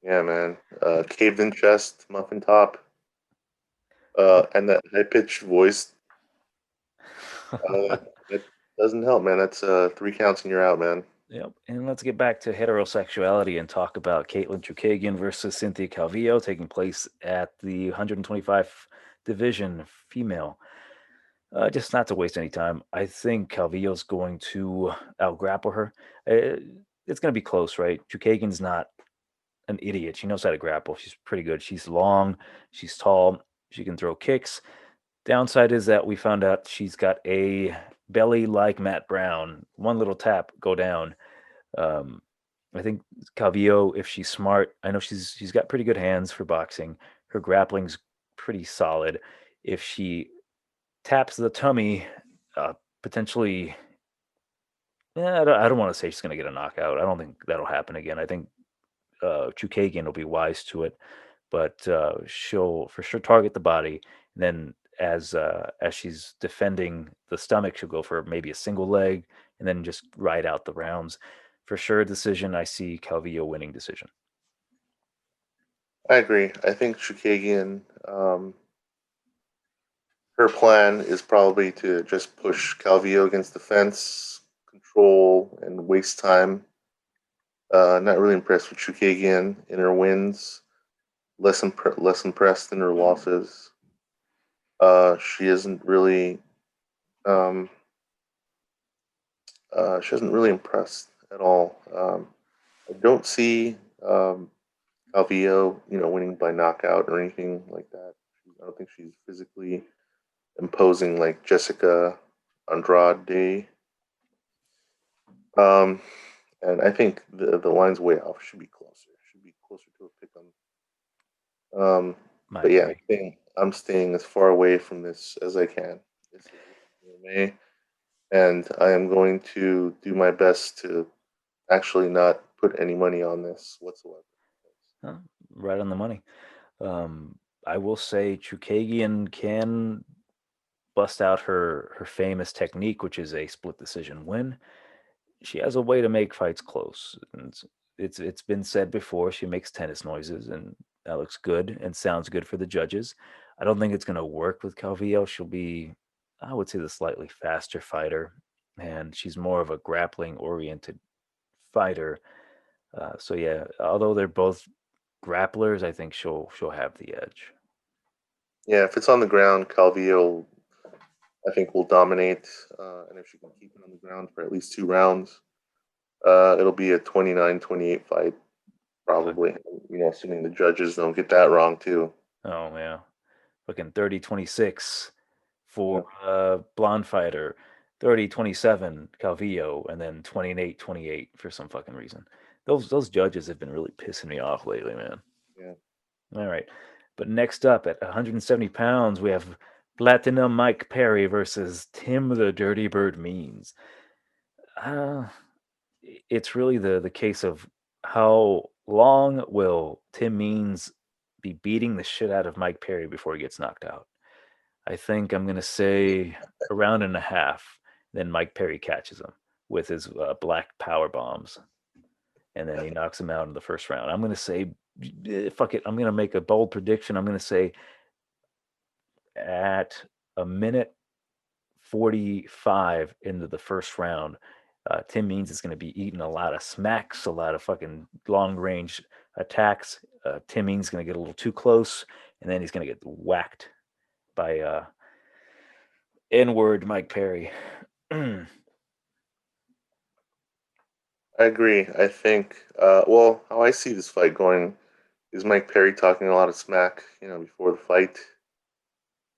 S2: Yeah, man. Caved in chest, muffin top, and that high pitched voice. That doesn't help, man. That's 3 counts and you're out, man.
S1: Yep. And let's get back to heterosexuality and talk about Caitlin Chukagian versus Cynthia Calvillo, taking place at the 125 division female. Just not to waste any time, I think Calvillo's going to outgrapple her. Uh, it's going to be close, right? Chukagian's not an idiot. She knows how to grapple. She's pretty good. She's long, she's tall, she can throw kicks. Downside is that we found out she's got a belly like Matt Brown. One little tap, go down. Um, I think Calvillo, if she's smart, I know she's got pretty good hands for boxing. Her grappling's pretty solid. If she taps the tummy, potentially, I don't want to say she's going to get a knockout. I don't think that'll happen again. I think Chukagian will be wise to it, but she'll for sure target the body. And then as she's defending the stomach, she'll go for maybe a single leg and then just ride out the rounds. For sure, decision. I see Calvillo winning decision.
S2: I agree. I think Chukagian, her plan is probably to just push Calvillo against the fence, control, and waste time. Not really impressed with Chukagian in her wins. Less impressed in her losses. She isn't really um, she hasn't really impressed at all. I don't see Calvillo, winning by knockout or anything like that. I don't think she's physically imposing like Jessica Andrade. Um, and I think the line's way off. Should be closer. Should be closer to a pick 'em.
S1: I
S2: But yeah,
S1: agree.
S2: I'm staying as far away from this as I can. This is MMA, and I am going to do my best to actually not put any money on this whatsoever.
S1: Huh, right on the money. Um, I will say Chukagian can bust out her famous technique, which is a split decision win. She has a way to make fights close, and it's been said before. She makes tennis noises, and that looks good and sounds good for the judges. I don't think it's going to work with Calvillo. She'll be, I would say, the slightly faster fighter, and she's more of a grappling oriented fighter. So yeah, although they're both grapplers, I think she'll have the edge.
S2: Yeah, if it's on the ground, Calvillo, I think, will dominate. And if she can keep it on the ground for at least 2 rounds, it'll be a 29-28 fight,
S1: Fuck.
S2: probably. Assuming the judges don't get that wrong, too.
S1: Oh yeah, fucking 30-26 for
S2: Yeah.
S1: blonde fighter, 30-27 Calvillo, and then 28-28 for some fucking reason. Those judges have been really pissing me off lately, man.
S2: Yeah.
S1: All right, but next up at 170 pounds, we have Platinum Mike Perry versus Tim the Dirty Bird Means. Uh, it's really the case of how long will Tim Means be beating the shit out of Mike Perry before he gets knocked out. I think I'm going to say a round and a half. Then Mike Perry catches him with his black power bombs, and then he knocks him out in the first round. I'm going to say, fuck it. I'm going to make a bold prediction. I'm going to say at a minute 45 into the first round, Tim Means is going to be eating a lot of smacks, a lot of fucking long range attacks. Tim Means is going to get a little too close, and then he's going to get whacked by N word Mike Perry.
S2: I agree. I think, well, how I see this fight going is Mike Perry talking a lot of smack, before the fight,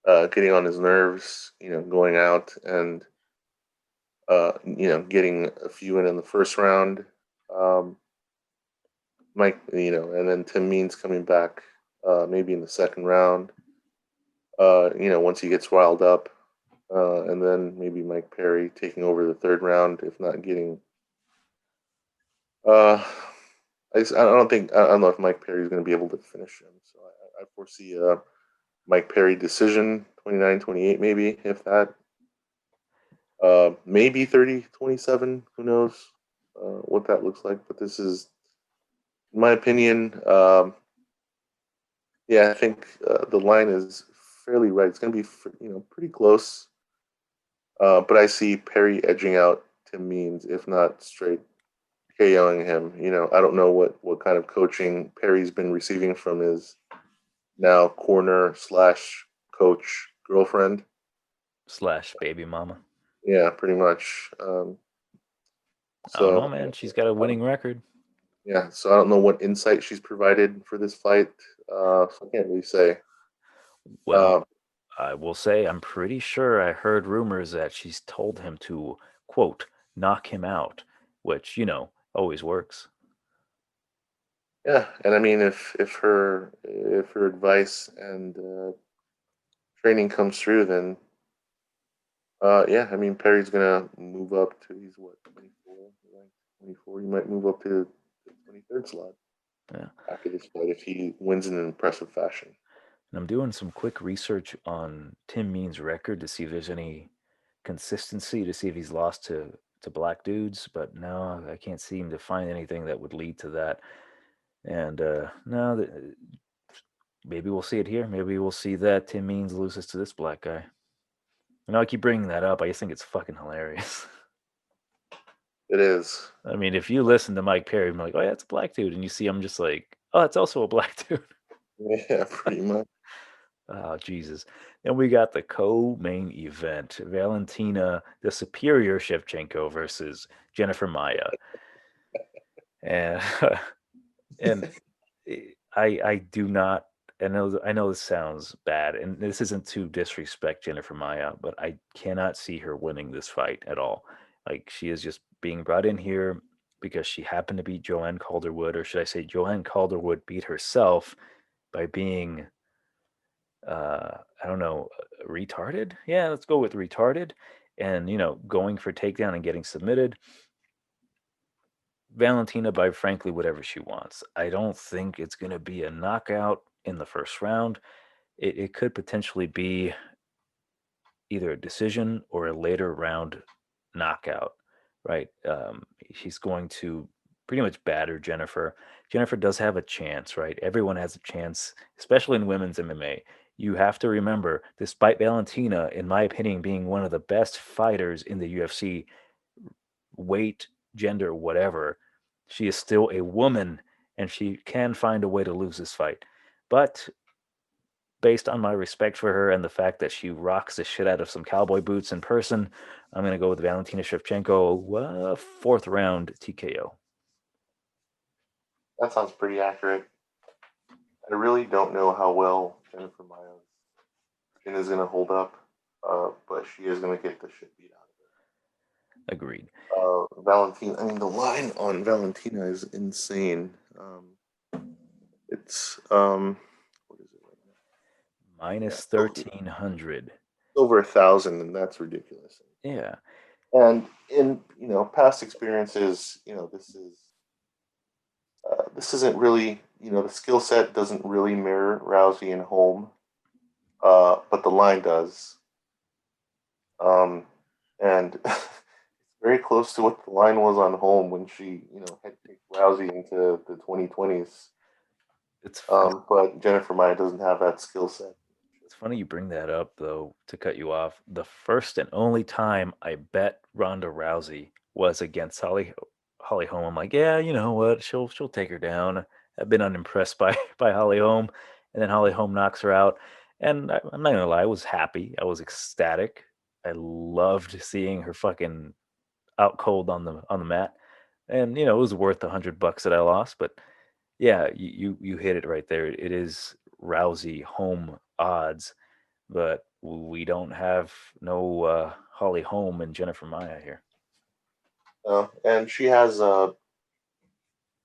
S2: getting on his nerves, going out and, getting a few in the first round. Um, Mike, and then Tim Means coming back, maybe in the second round, once he gets riled up, and then maybe Mike Perry taking over the third round, if not getting. Uh, I don't know if Mike Perry is going to be able to finish him. So I foresee a Mike Perry decision, 29-28, maybe, if that. Maybe 30-27. Who knows what that looks like? But this is, in my opinion, yeah, I think the line is fairly right. It's going to be, pretty close. But I see Perry edging out Tim Means, if not straight KOing him. I don't know what kind of coaching Perry's been receiving from his now corner slash coach girlfriend.
S1: Slash baby mama.
S2: Yeah, pretty much.
S1: I don't know,
S2: So
S1: man. She's got a
S2: I don't,
S1: winning record.
S2: yeah, so I don't know what insight she's provided for this fight. So I can't really say.
S1: Well,
S2: Uh,
S1: I will say I'm pretty sure I heard rumors that she's told him to, quote, knock him out, which, always works.
S2: yeah, and I mean, if her advice and training comes through, then yeah, I mean Perry's gonna move up to, he's what, 24, ranked 24. He might move up to the 23rd slot
S1: Yeah.
S2: after this fight if he wins in an impressive fashion.
S1: And I'm doing some quick research on Tim Means' record to see if there's any consistency, to see if he's lost to black dudes, but no, I can't seem to find anything that would lead to that. And no, maybe we'll see it here. Maybe we'll see that Tim Means loses to this black guy. I keep bringing that up. I just think it's fucking hilarious.
S2: It is.
S1: I mean, if you listen to Mike Perry, I'm like, oh yeah, it's a black dude, and you see him just like, oh, it's also a black dude.
S2: Yeah, pretty much.
S1: Oh, Jesus. Then we got the co-main event, Valentina, the superior Shevchenko versus Jennifer Maya. And and I do not, I know this sounds bad, and this isn't to disrespect Jennifer Maya, but I cannot see her winning this fight at all. Like she is just being brought in here because she happened to beat Joanne Calderwood, or should I say Joanne Calderwood beat herself by being I don't know, retarded? Yeah, let's go with retarded. And, going for takedown and getting submitted. Valentina by frankly whatever she wants. I don't think it's going to be a knockout in the first round. It could potentially be either a decision or a later round knockout, right? He's going to pretty much batter Jennifer. Jennifer does have a chance, right? Everyone has a chance, especially in women's MMA. You have to remember, despite Valentina, in my opinion, being one of the best fighters in the UFC, weight, gender, whatever, she is still a woman and she can find a way to lose this fight. But based on my respect for her and the fact that she rocks the shit out of some cowboy boots in person, I'm going to go with Valentina Shevchenko, fourth round TKO.
S2: That sounds pretty accurate. I really don't know how well Jennifer Maya's chin is going to hold up, but she is going to get the shit beat out
S1: Agreed.
S2: of her. Valentina, I mean, the line on Valentina is insane. It's, what is it right now? Yeah,
S1: Minus
S2: it's over,
S1: 1300.
S2: over 1,000, and that's ridiculous.
S1: Yeah,
S2: And in past experiences, this isn't really, the skill set doesn't really mirror Rousey and Holm. but the line does. Um, and it's very close to what the line was on home when she, had kicked Rousey into the 2020s.
S1: It's
S2: But Jennifer Maya doesn't have that skill set.
S1: It's funny you bring that up, though, to cut you off. The first and only time I bet Ronda Rousey was against Holly Holm. I'm like, yeah, you know what? She'll take her down. I've been unimpressed by by Holly Holm, and then Holly Holm knocks her out. And I'm not gonna lie, I was happy. I was ecstatic. I loved seeing her fucking out cold on the mat. And it was worth $100 that I lost. But yeah, you hit it right there. It is Rousey home odds, but we don't have no Holly Holm and Jennifer Maya here.
S2: And she has a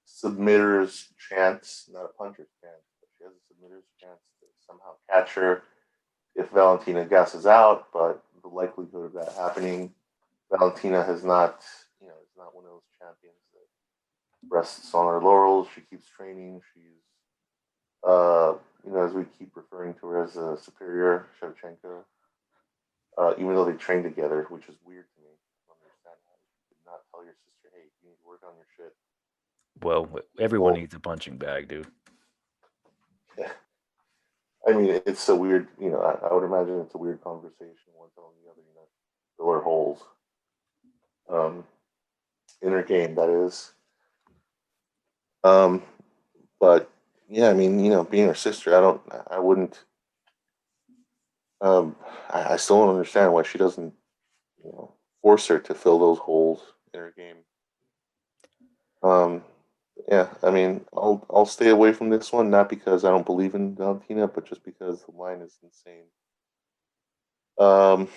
S2: submitter's chance, not a puncher's chance, but she has a submitter's chance to somehow catch her if Valentina gasses out. But the likelihood of that happening, Valentina is not one of those champions that rests on her laurels. She keeps training. She's, as we keep referring to her as a superior Shevchenko, even though they train together, which is weird to me. I don't understand how you could not tell your sister, hey, you need to work on your shit.
S1: Well, everyone
S2: Well,
S1: needs a punching bag, dude.
S2: yeah. I mean, it's so weird. I would imagine it's a weird conversation, one telling the other, fill her holes um, in her game, that is. Um, but yeah, I mean, being her sister, I wouldn't, I still don't understand why she doesn't, force her to fill those holes in her game. Um, yeah, I mean, I'll stay away from this one, not because I don't believe in Valentina, but just because the line is insane. Um,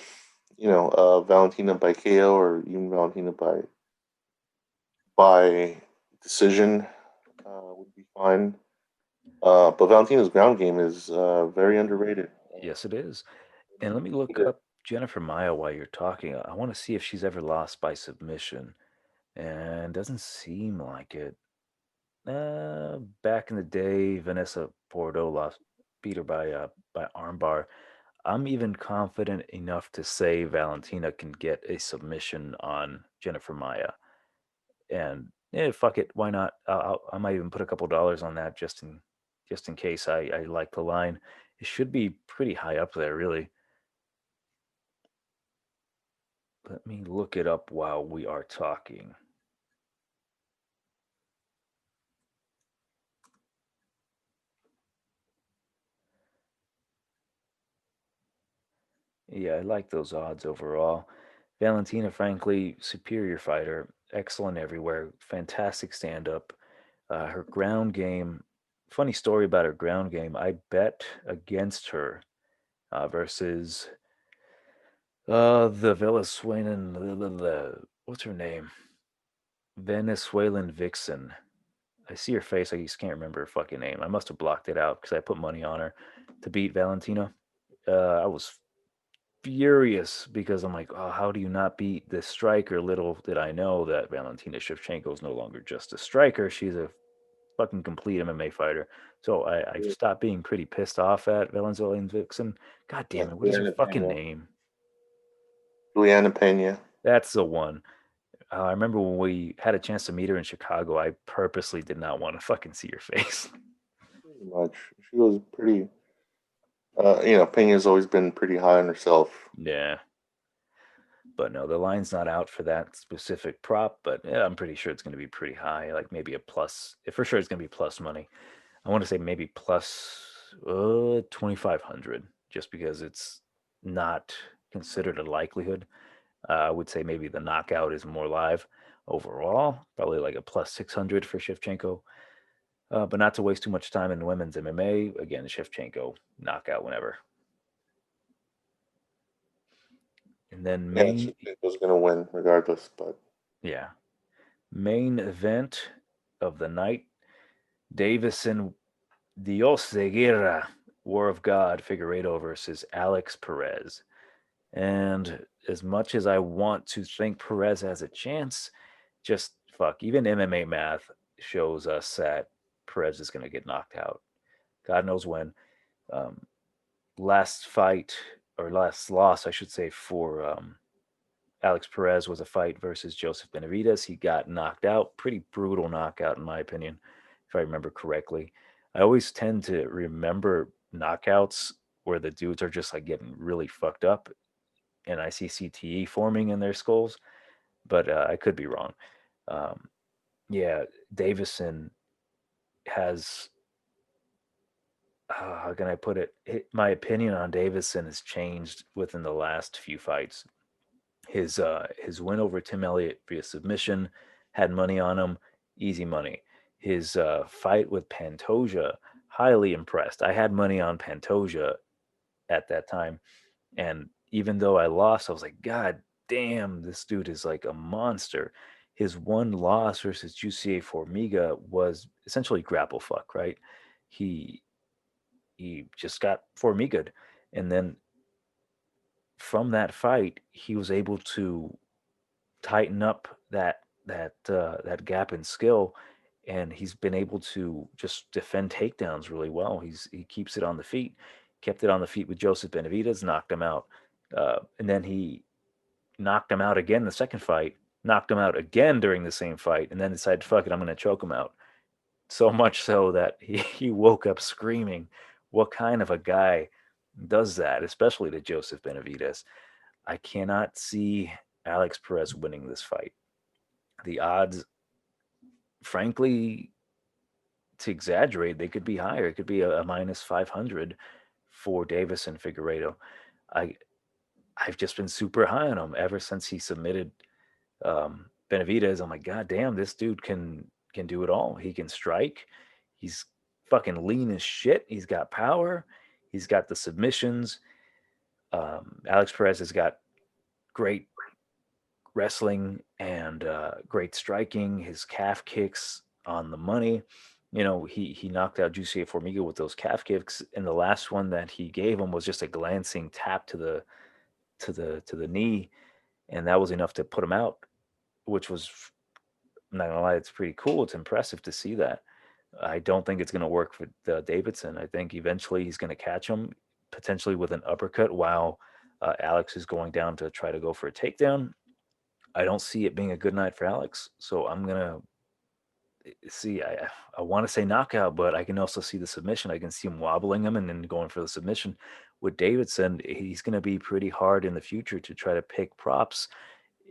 S2: Valentina by KO or even Valentina by decision would be fine. But Valentina's ground game is very underrated.
S1: Yes, it is. And let me
S2: Need
S1: look
S2: to-
S1: up Jennifer Maya while you're talking. I want to see if she's ever lost by submission, and doesn't seem like it. Back in the day, Vanessa Bordeaux beat her by armbar. I'm even confident enough to say Valentina can get a submission on Jennifer Maya. And yeah, fuck it, why not? I might even put a couple dollars on that just in case I like the line. It should be pretty high up there, really. Let me look it up while we are talking. Yeah, I like those odds overall. Valentina, frankly, superior fighter, excellent everywhere, fantastic stand up. Her ground game, funny story about her ground game. I bet against her versus the Venezuelan, what's her name? Venezuelan Vixen. I see her face. I just can't remember her fucking name. I must have blocked it out because I put money on her to beat Valentina. I was furious because I'm like, oh, how do you not beat this striker? Little did I know that Valentina Shevchenko is no longer just a striker. She's a fucking complete MMA fighter. So I stopped being pretty pissed off at Venezuelan Vixen. God damn
S2: Yeah,
S1: it, what is her
S2: Juliana
S1: fucking
S2: Pena.
S1: name?
S2: Juliana Pena.
S1: That's the one. I remember when we had a chance to meet her in Chicago, I purposely did not want to fucking see her face.
S2: Pretty much. She was pretty. Pena's always been pretty high on herself.
S1: Yeah. But no, the line's not out for that specific prop, but yeah, I'm pretty sure it's going to be pretty high, like maybe a plus. For sure, it's going to be plus money. I want to say maybe plus 2,500, just because it's not considered a likelihood. I would say maybe the knockout is more live overall, probably like a plus 600 for Shevchenko. But not to waste too much time in women's MMA. Again, Shevchenko knockout whenever. And then
S2: Yeah, she was going to win regardless, but
S1: yeah, main event of the night: Davison Dios de Guerra, War of God, Figueiredo versus Alex Perez. And as much as I want to think Perez has a chance, just fuck, even MMA math shows us that Perez is going to get knocked out. God knows when. Um, last fight or last loss, I should say, for Alex Perez was a fight versus Joseph Benavidez. He got knocked out, pretty brutal knockout in my opinion, if I remember correctly. I always tend to remember knockouts where the dudes are just like getting really fucked up, and I see CTE forming in their skulls, but I could be wrong. Um, yeah, Davison has. How can I put it? My opinion on Davison has changed within the last few fights. His win over Tim Elliott via submission had money on him, easy money. His fight with Pantoja, highly impressed. I had money on Pantoja at that time, and even though I lost, I was like, God damn, this dude is like a monster. His one loss versus Jussier Formiga was essentially grapple fuck, right? He he just got Formiga'd, and then from that fight, he was able to tighten up that gap in skill, and he's been able to just defend takedowns really well. He keeps it on the feet, kept it on the feet with Joseph Benavidez, knocked him out, and then he knocked him out again the second fight, knocked him out again during the same fight, and then decided, fuck it, I'm going to choke him out. So much so that he woke up screaming. What kind of a guy does that, especially to Joseph Benavidez? I cannot see Alex Perez winning this fight. The odds, frankly, to exaggerate, they could be higher. It could be a minus 500 for Davis and Figueredo. I I've just been super high on him ever since he submitted Benavidez. I'm like, God damn, this dude can do it all. He can strike. He's fucking lean as shit. He's got power. He's got the submissions. Alex Perez has got great wrestling and great striking. His calf kicks on the money. You know, he knocked out Jussier Formiga with those calf kicks, and the last one that he gave him was just a glancing tap to the knee, and that was enough to put him out. Which was, I'm not gonna lie, it's pretty cool. It's impressive to see that. I don't think it's gonna work for Davidson. I think eventually he's gonna catch him potentially with an uppercut while Alex is going down to try to go for a takedown. I don't see it being a good night for Alex. So I'm gonna see. I want to say knockout, but I can also see the submission. I can see him wobbling him and then going for the submission. With Davidson, he's going to be pretty hard in the future to try to pick props,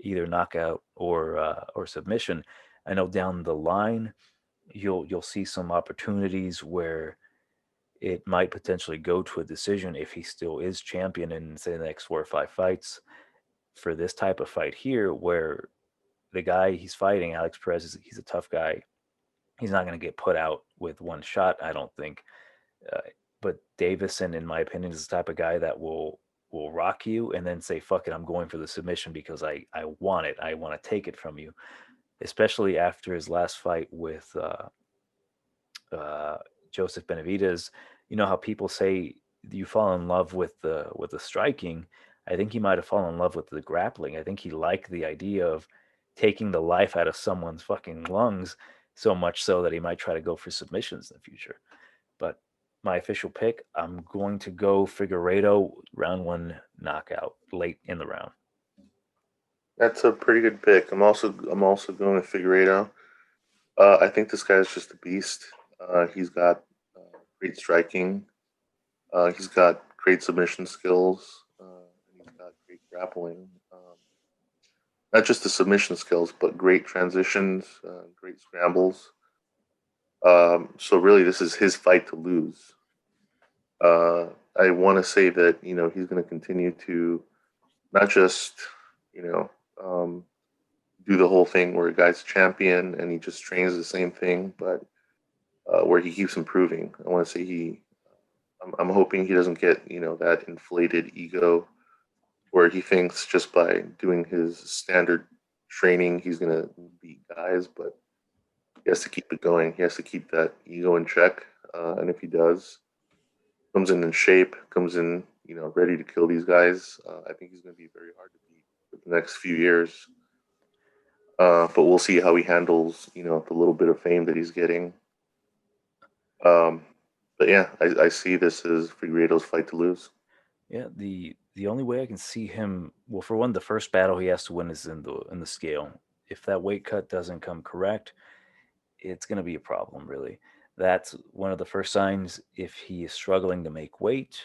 S1: either knockout or submission. I know down the line you'll see some opportunities where it might potentially go to a decision if he still is champion in say the next 4 or 5 fights. For this type of fight here, where the guy he's fighting, Alex Perez, he's a tough guy. He's not going to get put out with one shot, I don't think. Uh, but Davison, in my opinion, is the type of guy that will rock you and then say, "Fuck it, I'm going for the submission because I want it. I want to take it from you." Especially after his last fight with uh, Joseph Benavidez. You know how people say you fall in love with the striking. I think he might have fallen in love with the grappling. I think he liked the idea of taking the life out of someone's fucking lungs so much so that he might try to go for submissions in the future. But my official pick, I'm going to go Figueredo round one knockout late in the round.
S2: That's a pretty good pick. I'm also going with Figueredo. I think this guy is just a beast. He's got great striking. He's got great submission skills. And he's got great grappling. Not just the submission skills, but great transitions, great scrambles. So really, this is his fight to lose. Uh, I want to say that he's going to continue to not just you know um, do the whole thing where a guy's champion and he just trains the same thing, but where he keeps improving. I want to say I'm hoping he doesn't get that inflated ego where he thinks just by doing his standard training he's going to beat guys, but he has to keep it going. He has to keep that ego in check, and if he does, comes in shape, comes in ready to kill these guys. I think he's going to be very hard to beat for the next few years. But we'll see how he handles the little bit of fame that he's getting. Um, But yeah, I see this as Figueiredo's fight to lose.
S1: Yeah, the only way I can see him, well, for one, the first battle he has to win is in the scale. If that weight cut doesn't come correct, it's going to be a problem, really. That's one of the first signs. If he is struggling to make weight,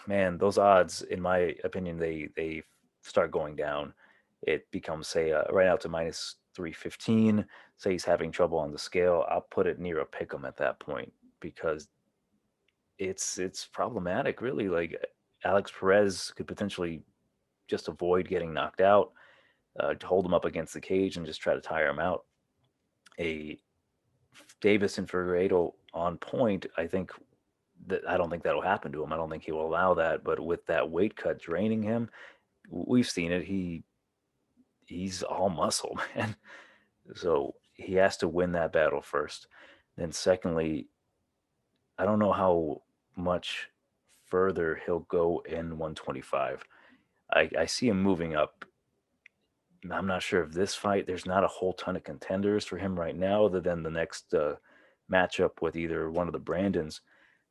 S1: man, those odds, in my opinion, they start going down. It becomes, say, right now to minus 315. Say he's having trouble on the scale, I'll put it near a pick 'em at that point because it's problematic, really. Like Alex Perez could potentially just avoid getting knocked out, hold him up against the cage, and just try to tire him out. A Davis and Figueiredo on point, I don't think that'll happen to him. I don't think he will allow that. But with that weight cut draining him, we've seen it. He's all muscle, man. So he has to win that battle first. Then secondly, I don't know how much further he'll go in 125. I see him moving up. I'm not sure if this fight, there's not a whole ton of contenders for him right now, other than the next matchup with either one of the Brandons.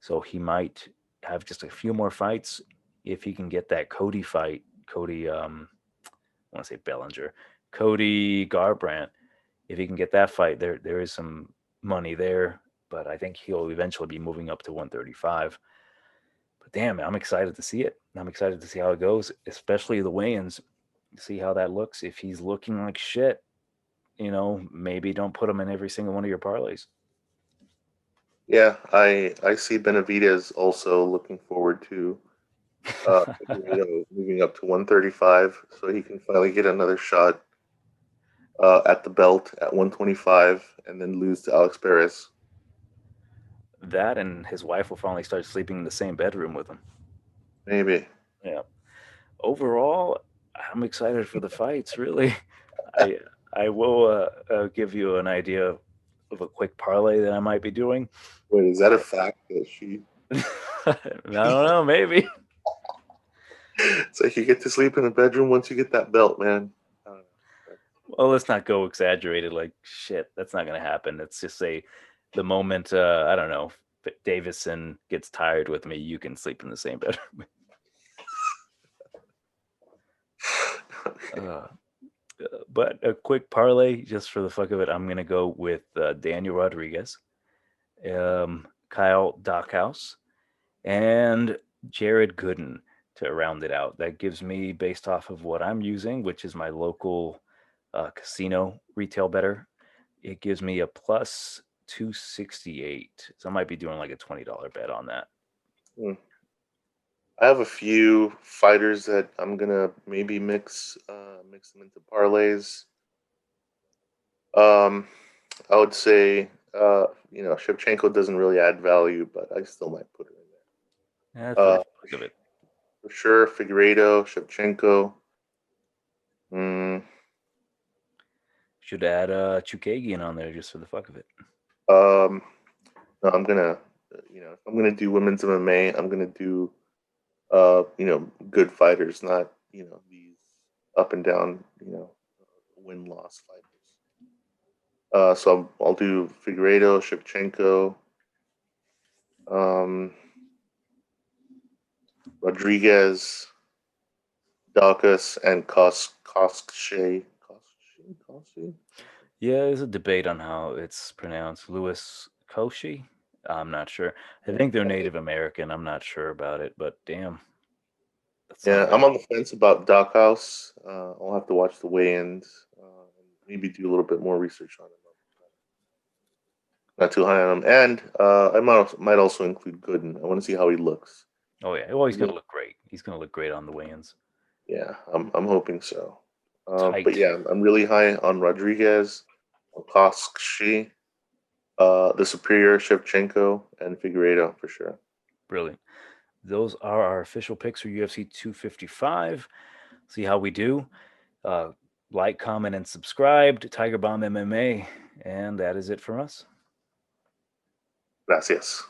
S1: So he might have just a few more fights if he can get that Cody fight. Cody, I want to say Bellinger, Cody Garbrandt. If he can get that fight, there is some money there. But I think he'll eventually be moving up to 135. But damn, I'm excited to see it. I'm excited to see how it goes, especially the weigh-ins. See how that looks. If he's looking like shit, maybe don't put him in every single one of your parlays.
S2: Yeah, I see Benavidez also looking forward to Figueiredo moving up to 135, so he can finally get another shot at the belt at 125, and then lose to Alex Perez.
S1: That and his wife will finally start sleeping in the same bedroom with him.
S2: Maybe.
S1: Yeah. Overall, I'm excited for the fights. Really, I I will give you an idea of a quick parlay that I might be doing.
S2: Wait, is that a fact that she?
S1: I don't know, maybe.
S2: It's like you get to sleep in the bedroom once you get that belt, man. I don't know.
S1: Well, let's not go exaggerated. Like shit, that's not gonna happen. Let's just say the moment I don't know, if Davison gets tired with me, you can sleep in the same bedroom.
S2: Okay.
S1: uh, but a quick parlay, just for the fuck of it, I'm gonna go with Daniel Rodriguez, Kyle Dockhouse, and Jared Gooden to round it out. That gives me, based off of what I'm using, which is my local casino retail better, it gives me a plus 268. So I might be doing like a $20 bet on that.
S2: Hmm. I have a few fighters that I'm gonna maybe mix them into parlays. Um, I would say Shevchenko doesn't really add value, but I still might put her in
S1: Yeah, for
S2: there.
S1: the fuck of it.
S2: For sure, Figueiredo, Shevchenko. Mm,
S1: Should add Chukagian on there just for the fuck of it.
S2: um, no, if I'm gonna do women's MMA, I'm gonna do good fighters, not these up and down, win loss fighters. So I'll do Figueiredo, Shevchenko, um, Rodriguez, Dawkins, and Koskche. Koskche?
S1: Yeah, there's a debate on how it's pronounced. Louis Koshy? I'm not sure. I
S2: Yeah,
S1: think they're
S2: I'm,
S1: Native American. I'm not sure about it, but damn, that
S2: yeah,
S1: sounds
S2: I'm
S1: right.
S2: on the fence about Dockhouse. I'll have to watch the weigh-ins and maybe do a little bit more research on him. Not too high on him, and I might also include Gooden. I want to see how he looks.
S1: Oh yeah, well he's gonna look great. He's gonna look great on the weigh-ins.
S2: Yeah, I'm hoping so. But
S1: Tight,
S2: yeah, I'm really high on Rodriguez, on Koskshi, the Superior, Shevchenko, and Figueiredo for sure.
S1: brilliant. Those are our official picks for UFC 255. See how we do. Uh, like, comment, and subscribe to Tiger Bomb MMA, and that is it from us.
S2: Gracias.